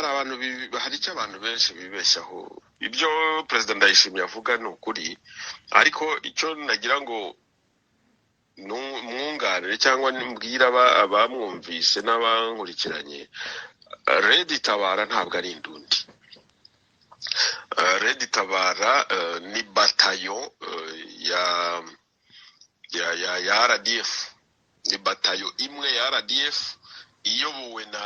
hari abantu hari icyo abantu benshi bibeshyaho. Ibyo President Ndayishimiye avuga ni ukuri, ariko icyo nagira ngo mwunganire cyangwa mbwira abamwumvise n'abankurikiranye, Red Tabara ntabwo ari indundi. Red Tabara ni batayo ya RDF, ni batayo imwe ya RDF iyobowe na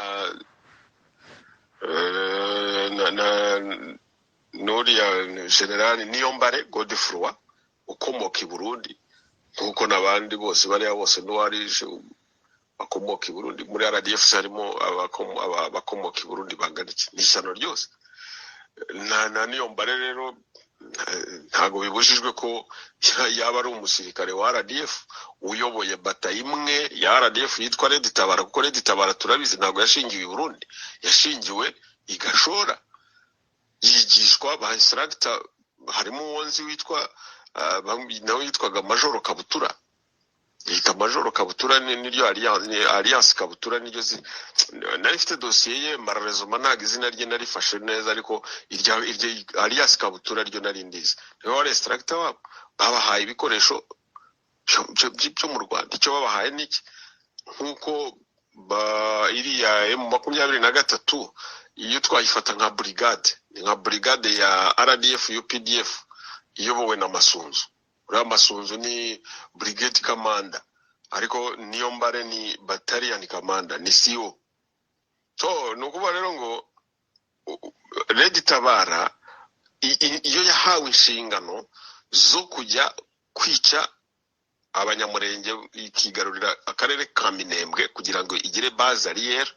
Nuriya General Niyombare Godefroid ukomoka i Burundi, nkuko nabandi bose bariya bose n'uwarije bakomoka i Burundi. Muri RDF harimo abakomoka i Burundi bangana iki, ni ishyano ryose. Na Niyombare rero ntago bibujijwe ko yaba ari umusirikare wa RDF uyoboye bata imwe ya RDF yitwa Red Tabara, kuko Red Tabara turabizi ntago yashingiwe i Burundi, yashingiwe i Gashora, yigishwa ba instructor. Harimo uwonzi witwa nawe yitwaga Majoro Kabutura, yita Majoro Kabutura, niryo Alliance Kabutura, niryo nari mfite dosiye ye mararezoma ntago izina rye narifashe neza, ariko iryo Alliance Kabutura ryo nari ndizi. Niwe wari instructor wabo, babahaye ibikoresho byo mu Rwanda. Icyo babahaye niki, nkuko iriya M23 iyo twayifata nka brigade ya RDF UPDF iyobowe na Masunzu. Uriya Masunzu ni brigade commander, ariko Niyombare ni battalion commander, ni CO. So nukuvuga rero ngo Red Tabara iyo yahawe inshingano zo kujya kwica abanyamurenge, ikigarurira akarere ka Minembwe kugira ngo igire base arrière,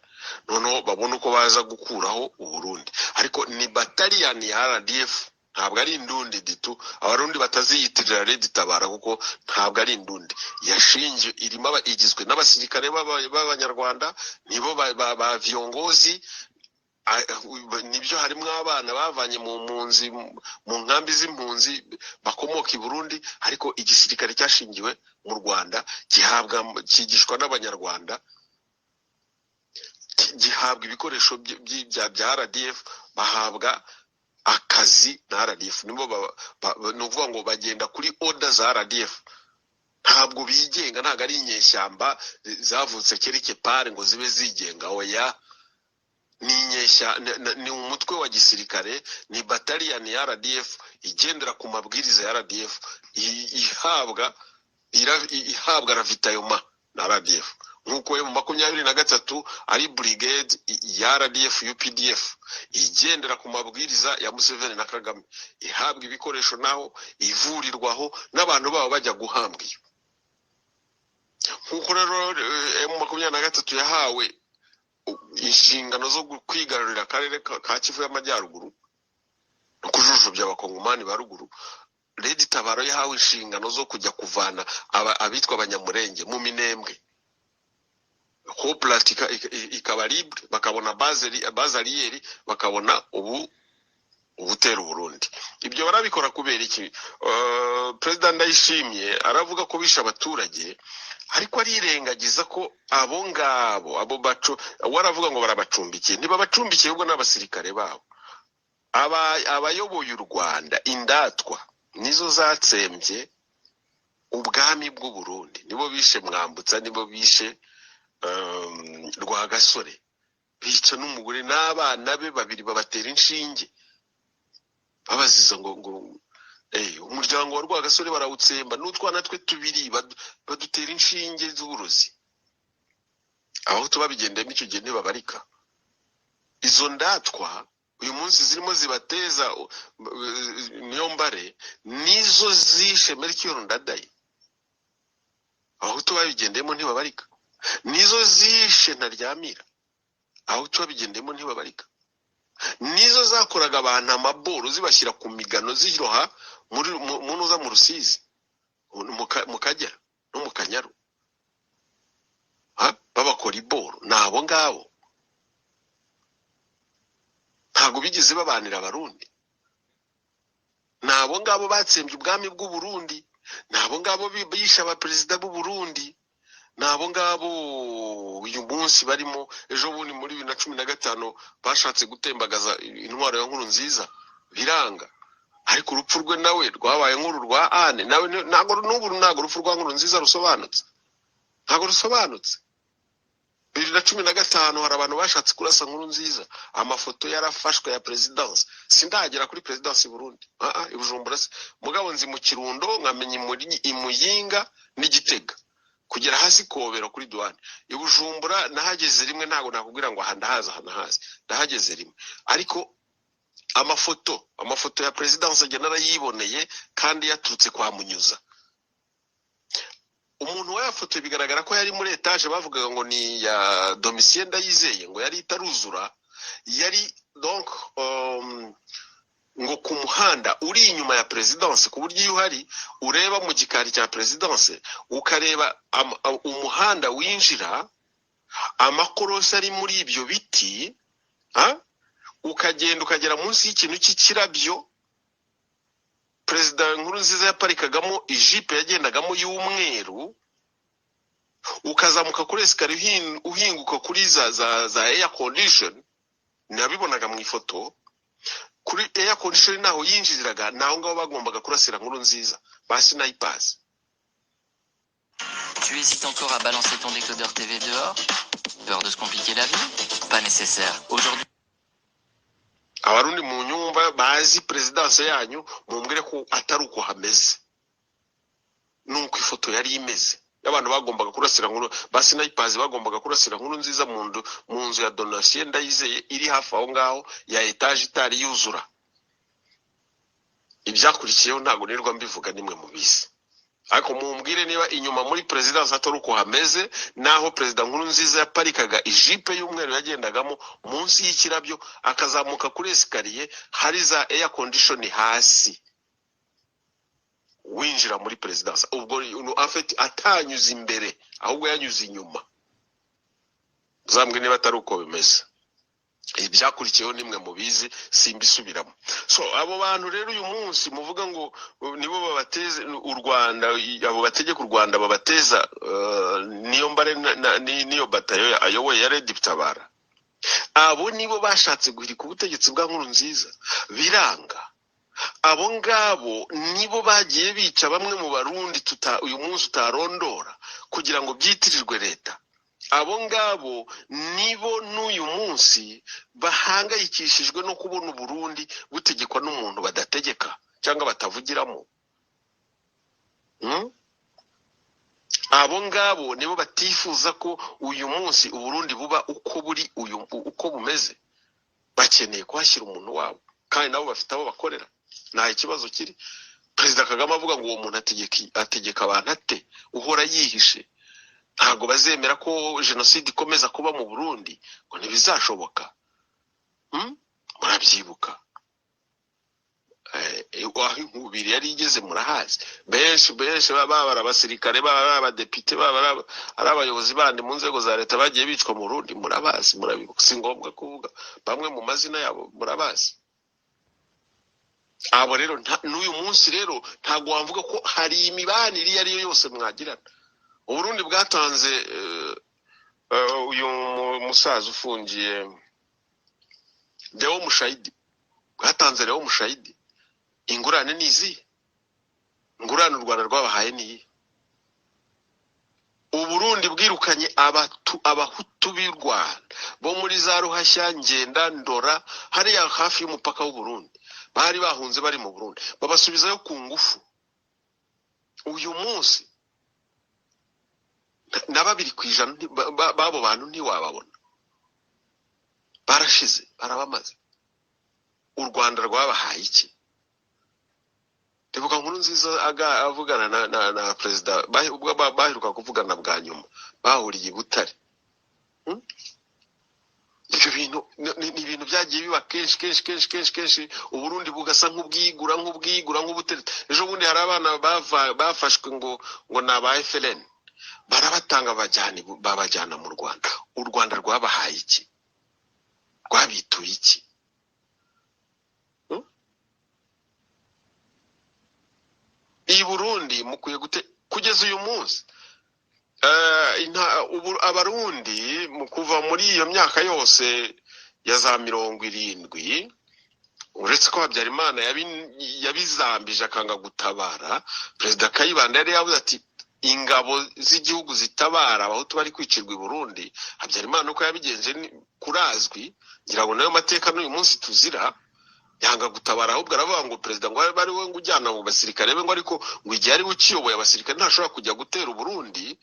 noneho babone uko baza gukuraho u Burundi. Ariko ni battalion ya RDF, ntabwo ari indundi ditu. Abarundi bataziyitirira Red Tabara kuko ntabwo ari indundi. Yashinje irimo igizwe n'abasirikare b'abanyarwanda, nibo ba viongozi, nibyo harimo abana bavanye mu nkambi z'impunzi bakomoka i Burundi, ariko igisirikare cyashingiwe mu Rwanda kigishwa n'abanyarwanda, gihabwa ibikoresho bya RDF, bahabwa akazi na RDF. Nibo nuvuga ngo bagenda kuri order za RDF, ntabwo bigenga, ntabwo ari inyeshyamba zavutse kereke pare ngo zibe zigenga. Oya, ni umutwe wa gisirikare, ni battalion ya RDF igendera ku mabwiriza ya RDF, ihabwa ravitayoma na RDF, nkuko M23 ari brigade ya RDF UPDF igendera ku mabwiriza ya Museveni na Kagame, ihabwa ibikoresho naho ivurirwaho n'abantu babo bajya guhambwa. Nkuko rero M23 yahawe inshingano zo kwigarurira akarere ka Kivu y'Amajyaruguru no kujujubya abakongomani ba ruguru, Red Tabara yahawe inshingano zo kujya kuvana abitwa abanyamurenge mu Minembwe, ko platika ikaba libre, bakabona base arrière, bakabona ubutera Burundi. Ibyo barabikora kubera iki? President Ndayishimiye aravuga ko bisha abaturage, ariko arirengagiza ko abo waravuga ngo barabacumbikiye. Ntibabacumbikiye, ubwo n'abasirikare babo, abayoboye u Rwanda, indatwa nizo zatsembye ubwami bw'u Burundi, nibo bishe Mwambutsa, nibo bishe Rwagasore, bica n'umugore n'abana be babiri, babatera inshinge babaziza ngo umuryango wa Rwagasore barawutsemba, n'utwana twe tubiri badutera inshinge z'uburozi. Aho tubabigendemo icyo gihe ntibabarika. Izo ndatwa uyu munsi zirimo zibateza Niyombare, nizo zishe Melchior Ndadaye. Aho tubabigendemo ntibabarika. Nizo zishe Ntaryamira, aho tubabigendemo ntibabarika. Nizo zakoraga abantu amaboro zibashyira ku migano ziroha munuza mu Rusizi, mu Kagera no mu Kanyaru, babakora iboro. Nabo ngabo ntago bigeze babanira Abarundi, nabo ngabo batsembye ubwami bw'u Burundi, nabo ngabo bisha abaperezida b'u Burundi, nabo ngabo uyu munsi barimo ejo bundi muri 2015 bashatse gutembagaza intwaro ya nkuru nziza biranga ariko urupfu rwe nawe rwabaye nkuru rwa Anne nawe ntago urupfu rwa nkuru nziza rusobanutse ntago rusobanutse 2015 hari abantu bashatse kurasa nkuru nziza amafoto yarafashwe ya presidence sindagera kuri presidence Burundi ibujumbura mugabo nzi mu Kirundo nkamenya imuyinga n'igitega kugera hasi kobero kuri douane ibujumbura nahageze rimwe ntago nakubwira ngo ahandahaza ndahageze rimwe ariko amafoto ya presidence genera yiboneye kandi yaturutse kwa Munyuza umuntu wayafoto bigaragara ko yari muri etage bavugaga ngo ni ya Domitien Ndayizeye ngo yari itaruzura yari donc ngo ku muhanda uri inyuma ya presidence ku buryo iyo uhari ureba mu gikari cya presidence ukareba umuhanda winjira amakorosi ari muri ibyo biti ukagenda ukagera munsi y'ikintu cy'ikirabyo Perezida Nkurunziza yaparikagamo ijipe yagendagamo y'umweru ukazamuka kuri esikariye uhinguka kuri za air condition nabibonaga mu ifoto kuri air condition naho yinjiraga naho ngaho bagombaga kurasira Nkurunziza ba snipers. Tu hésites encore à balancer ton décodeur TV dehors? Peur de se compliquer la vie? Pas nécessaire. Aujourd'hui abarundi mu nyumba bazi presidence yanyu mumbwire ko atari uko hameze nuko ifoto yari imeze y'abantu bagombaga kurasira nkuru ba snipers bagombaga kurasira Nkurunziza mu nzu ya Donatien Ndayizeye iri hafi aho ngaho ya etage itari yuzura ibyakurikiyeho ntago nirwa mbivuga nimwe mu bisi ariko mumbwire niba inyuma muri presidence atari uko hameze naho president Nkurunziza yaparikaga ijipe y'umweru yagendagamo munsi y'ikirabyo akazamuka kuri esikariye hari za air condition hasi winjira muri presidence ubwo afite atanyuze imbere ahubwo yanyuze inyuma zambwe niba atari uko bimeze ibyakurikiyeho nimwe mubizi simbisubiramo so abo bantu rero uyu munsi muvuga ngo nibo babateze u Rwanda abo bategeka u Rwanda babateza niyo mbare niyo batayo ayoboye ya Red Tabara abo nibo bashatse guhirika ubutegetsi bwa Nkurunziza biranga abo ngabo nibo bagiye bica bamwe mu barundi uyu munsi utarondora kugira ngo byitirirwe leta abo ngabo nibo n'uyu munsi bahangayikishijwe no kubona Burundi butegekwa n'umuntu badategeka cyangwa batavugiramo abo ngabo nibo batifuza ko uyu munsi Burundi buba uko buri uko bumeze bakeneye kwashyira umuntu wabo kandi nabo bafite abo bakorera nta ikibazo kiri Perezida Kagame avuga ngo uwo muntu ategeka abantu ate uhora yihishe ntago bazemera ko genocide ikomeza kuba mu Burundi ngo ntibizashoboka murabyibuka inkubiri yari igeze murahazi benshi baba abasirikare baba abadepite baba ari abayobozi bandi mu nzego za leta bagiye bicwa mu Burundi murabazi murabibuka si ngombwa kuvuga bamwe mu mazina yabo murabazi abo rero n'uyu munsi rero ntago wamvuga ko hari imibanire ari yo yose mwagirana Uburundi bwatanze uyu musaza ufungiye Deo Mushayidi bwatanze Deo Mushayidi ingurane nizi ingurane u Rwanda rwabahaye ni Uburundi bwirukanye abahutu b'u Rwanda bo muri za Ruhashya Ngenda Ndora hariya hafi y'umupaka w'u Burundi bari bahunze bari mu Burundi babasubizayo ku ngufu uyu munsi na 2% babo bantu ntiwababona barashize barabamaze u Rwanda rwabahaye iki Tebuka Nkurunziza avugana na president baheruka kuvugana bwa nyuma bahuriye i Butare ibyo bintu ni ibintu byagiye biba kenshi Uburundi bugasa nk'ubwigura nk'ubutereta ejo bundi hari abana bafashwe ngo naba FLN barabatanga babajyana mu Rwanda u Rwanda rwabahaye iki rwabituye iki i Burundi mukwiye kugeza uyu munsi abarundi mu kuva muri iyo myaka yose ya za 70, uretse ko Habyarimana yabizambije akanga gutabara, Perezida Kayibanda yari yavuze ati ingabo z'igihugu zitabara abahutu bari kwicirwa i Burundi. Habyarimana uko yabigenje kurazwi, ngira ngo nayo mateka n'uyu munsi tuzira, yanga gutabara, ahubwo aravuga ngo perezida ngo bari we ngujyana mu basirikare be, ngo ariko ngo igihe ari ukiyoboye abasirikare ntashobora kujya gutera Burundi.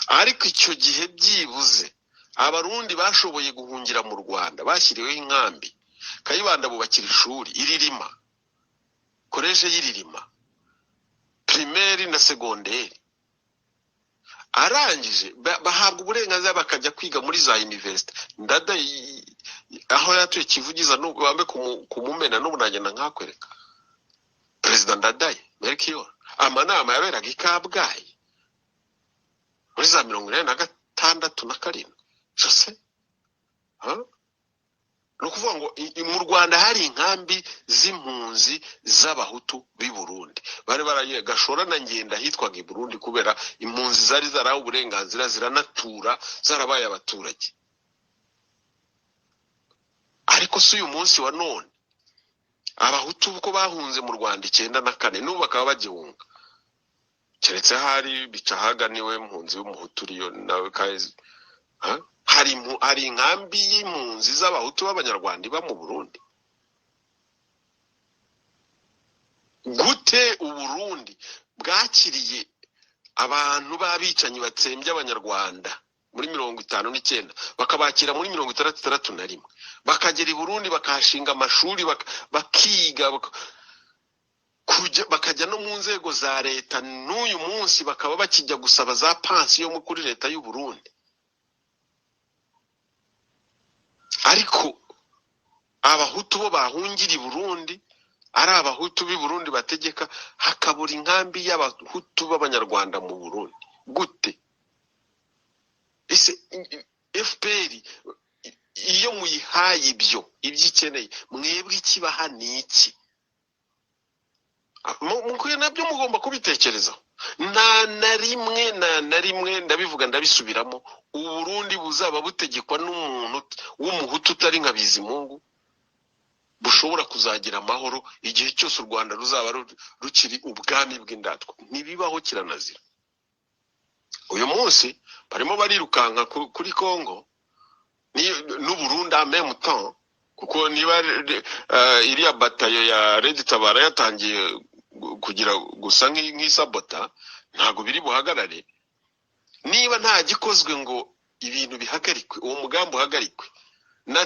Ariko icyo gihe byibuze abarundi bashoboye guhungira mu Rwanda, bashyiriweho inkambi. Kayibanda bubakira ishuri iririma, koleje y'iririma, primaire na secondaire. Arangije bahabwa uburenganzira bakajya kwiga muri za university. Ndada aho yatuye Kivugiza n'ubwo bambe kumumena n'ubunagenda nkakwereka. President Ndadaye Melchior amanama yaberaga i Kabgayi muri za 1986 na 7. Jose nukuvuga ngo mu Rwanda hari inkambi z'impunzi z'abahutu b'i Burundi. Bari baraye Gashora na Ngenda hitwaga i Burundi kubera impunzi zari zaraho uburenganzira ziranatura zarabaye abaturage. Ariko si uyu munsi wa none abahutu uko bahunze mu Rwanda 94 n'ubu bakaba bagihunga, keretse hari Bicahaga niwe mpunzi w'umuhutu riyo nawe kazi. Hari inkambi y'impunzi z'abahutu b'abanyarwanda iba mu Burundi. Gute Uburundi bwakiriye abantu babicanyi batsembye abanyarwanda muri 59 bakabakira muri 1961, bakagera i Burundi bakahashinga amashuri bakiga bakajya no mu nzego za leta, n'uyu munsi bakaba bakijya gusaba za pansiyo kuri leta y'u Burundi. Ariko abahutu bo bahungira i Burundi, ari abahutu b'i Burundi bategeka, hakabura inkambi y'abahutu b'abanyarwanda mu Burundi. Gute? Ese FPR iyo muyihaye ibyo ikeneye, mwebwe ikibaha ni iki? Mukwiye nabyo mugomba kubitekerezaho. Na rimwe ndabivuga ndabisubiramo, Uburundi buzaba butegekwa n'umuntu w'umuhutu utari nka Bizimungu bushobora kuzagira amahoro igihe cyose u Rwanda ruzaba rukiri ubwami bw'indatwa. Ntibibaho, kiranazira. Uyu munsi barimo barirukanka kuri Kongo n'u Burundi en même temps, kuko niba iriya batayo ya Red Tabara yatangiye kugira gusa nk'isabota, ntago biri buhagarare niba nta gikozwe ngo ibintu bihagarikwe, uwo mugambo uhagarikwe. Na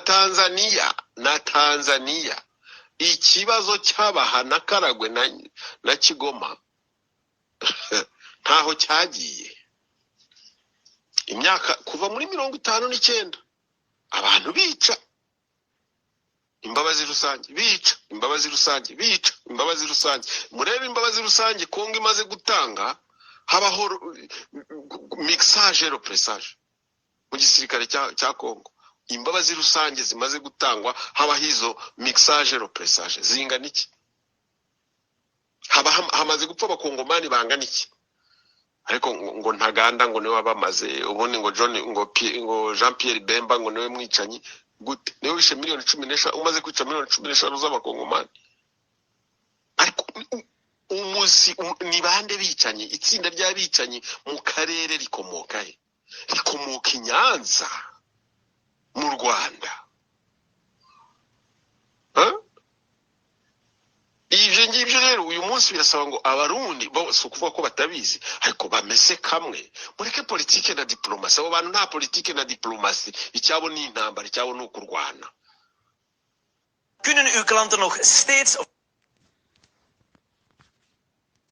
Tanzania ikibazo cy'abahana Karagwe na Kigoma ntaho cyagiye. Imyaka kuva muri 59 abantu bica imbabazi rusange, bica imbabazi rusange, bica imbabazi rusange. Murebe imbabazi rusange Kongo imaze gutanga, habaho mixage repressage mu gisirikare cya Kongo. Imbabazi rusange zimaze gutangwa, haba hizo mixage repressage zingana iki? Hamaze gupfa abakongomani bangana iki? Ariko ngo Ntaganda ngo niwe bamaze, ubundi ngo Jean Pierre Bemba ngo niwe mwicanyi. Gute? Niwe wishe 15 umaze kwica 15 z'abakongomani. Ariko umusi ni bande bicanyi? Itsinda ry'abicanyi mu karere rikomoka he? Rikomoka i Nyanza mu Rwanda. Ibyo ngibyo rero uyu munsi birasaba ngo abarundi bose kuvuga ko batabizi, ariko bamese kamwe. Mureke politike na diplomasi. Abo bantu nta politike na diplomasi, icyabo ni intambara, icyabo ni ukurwana. Kunnen uw klanten nog steeds